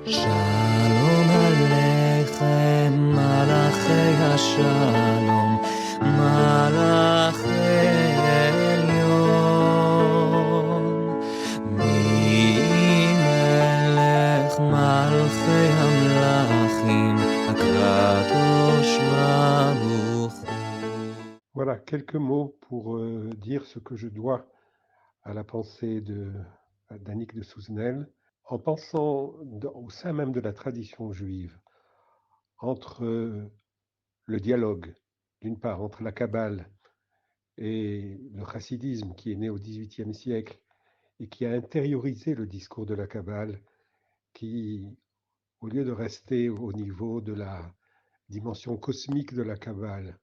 שלום עליכם, מלאכי השלום, מלאכי עליון. מי מלך מלכי המלכים, הקדוש ברוך הוא. Voilà, quelques mots pour dire ce que je dois à la pensée d'Annick de Souzenel, en pensant au sein même de la tradition juive, entre le dialogue, d'une part, entre la Kabbale et le chassidisme qui est né au XVIIIe siècle et qui a intériorisé le discours de la Kabbale, qui, au lieu de rester au niveau de la dimension cosmique de la Kabbale,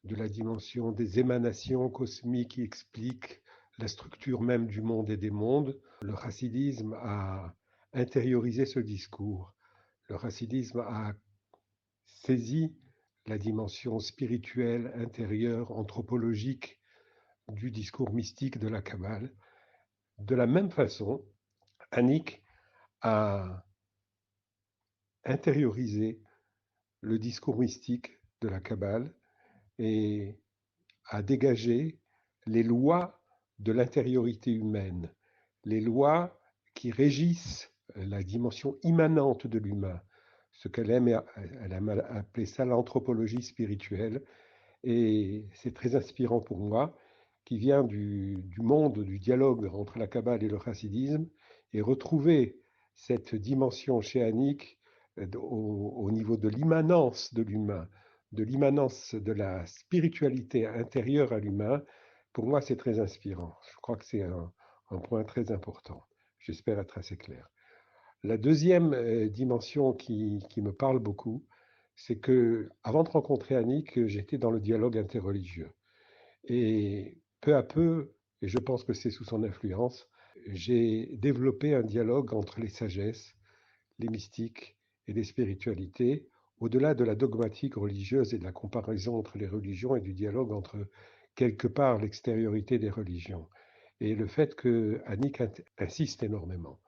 de la dimension des émanations cosmiques qui expliquent la structure même du monde et des mondes, le chassidisme a intériorisé ce discours. Le chassidisme a saisi la dimension spirituelle, intérieure, anthropologique du discours mystique de la Kabbale. De la même façon, Annick a intériorisé le discours mystique de la Kabbale et a dégagé les lois de l'intériorité humaine, les lois qui régissent la dimension immanente de l'humain, ce qu'elle aime appeler ça l'anthropologie spirituelle. Et c'est très inspirant pour moi, qui vient du monde du dialogue entre la Kabbale et le chassidisme, et retrouver cette dimension chez Annick au niveau de l'immanence de l'humain, de l'immanence de la spiritualité intérieure à l'humain. Pour moi, c'est très inspirant. Je crois que c'est un point très important. J'espère être assez clair. La deuxième dimension qui me parle beaucoup, c'est que, avant de rencontrer Annick, j'étais dans le dialogue interreligieux. Et peu à peu, et je pense que c'est sous son influence, j'ai développé un dialogue entre les sagesses, les mystiques et les spiritualités, au-delà de la dogmatique religieuse et de la comparaison entre les religions et du dialogue entre, quelque part, l'extériorité des religions. Et le fait que Annick insiste énormément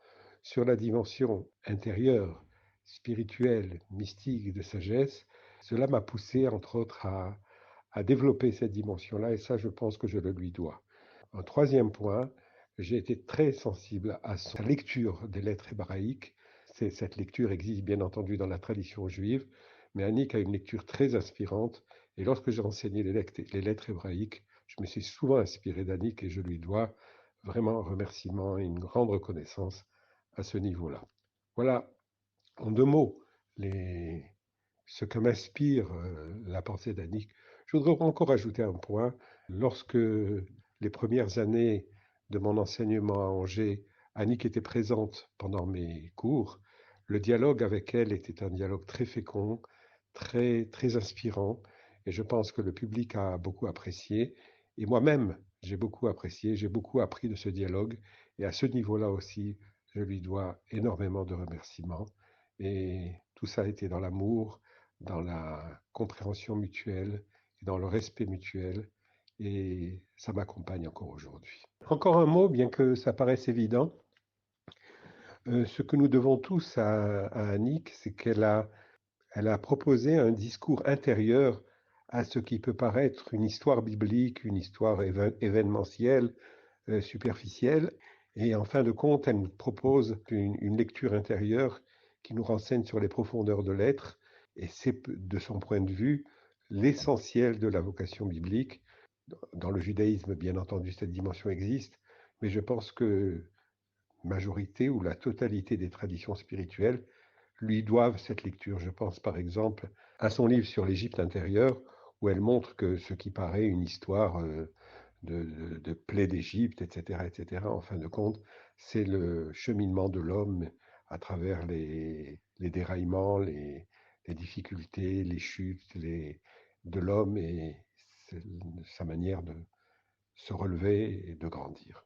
sur la dimension intérieure, spirituelle, mystique, de sagesse, cela m'a poussé, entre autres, à développer cette dimension-là, et ça, je pense que je le lui dois. Un troisième point, j'ai été très sensible à sa lecture des lettres hébraïques. Cette lecture existe bien entendu dans la tradition juive, mais Annick a une lecture très inspirante, et lorsque j'ai enseigné les lettres hébraïques, je me suis souvent inspiré d'Annick, et je lui dois vraiment un remerciement et une grande reconnaissance à ce niveau-là. Voilà, en deux mots, ce que m'inspire la pensée d'Annick. Je voudrais encore ajouter un point. Lorsque les premières années de mon enseignement à Angers, Annick était présente pendant mes cours, le dialogue avec elle était un dialogue très fécond, très, très inspirant, et je pense que le public a beaucoup apprécié. Et moi-même, j'ai beaucoup apprécié, j'ai beaucoup appris de ce dialogue, et à ce niveau-là aussi, je lui dois énormément de remerciements. Et tout ça a été dans l'amour, dans la compréhension mutuelle, et dans le respect mutuel, et ça m'accompagne encore aujourd'hui. Encore un mot, bien que ça paraisse évident, ce que nous devons tous à Annick, c'est qu'elle a proposé un discours intérieur à ce qui peut paraître une histoire biblique, une histoire événementielle, superficielle, et en fin de compte, elle nous propose une lecture intérieure qui nous renseigne sur les profondeurs de l'être, et c'est, de son point de vue, l'essentiel de la vocation biblique. Dans le judaïsme, bien entendu, cette dimension existe, mais je pense que majorité ou la totalité des traditions spirituelles lui doivent cette lecture. Je pense par exemple à son livre sur l'Égypte intérieure, où elle montre que ce qui paraît une histoire de plaies d'Égypte, etc., en fin de compte, c'est le cheminement de l'homme à travers les déraillements, les difficultés, les chutes de l'homme et sa manière de se relever et de grandir.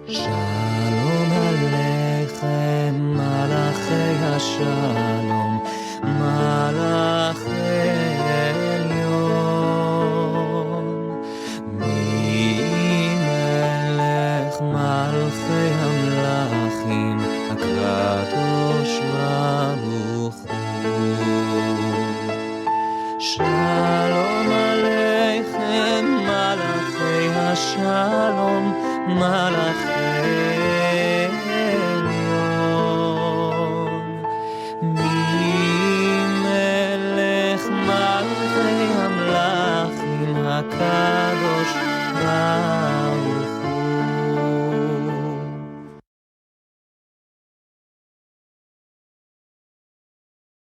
שלום עליכם, מלאכי השלום, מלאכי עליון. מי מלך מלכי המלכים, מלאכי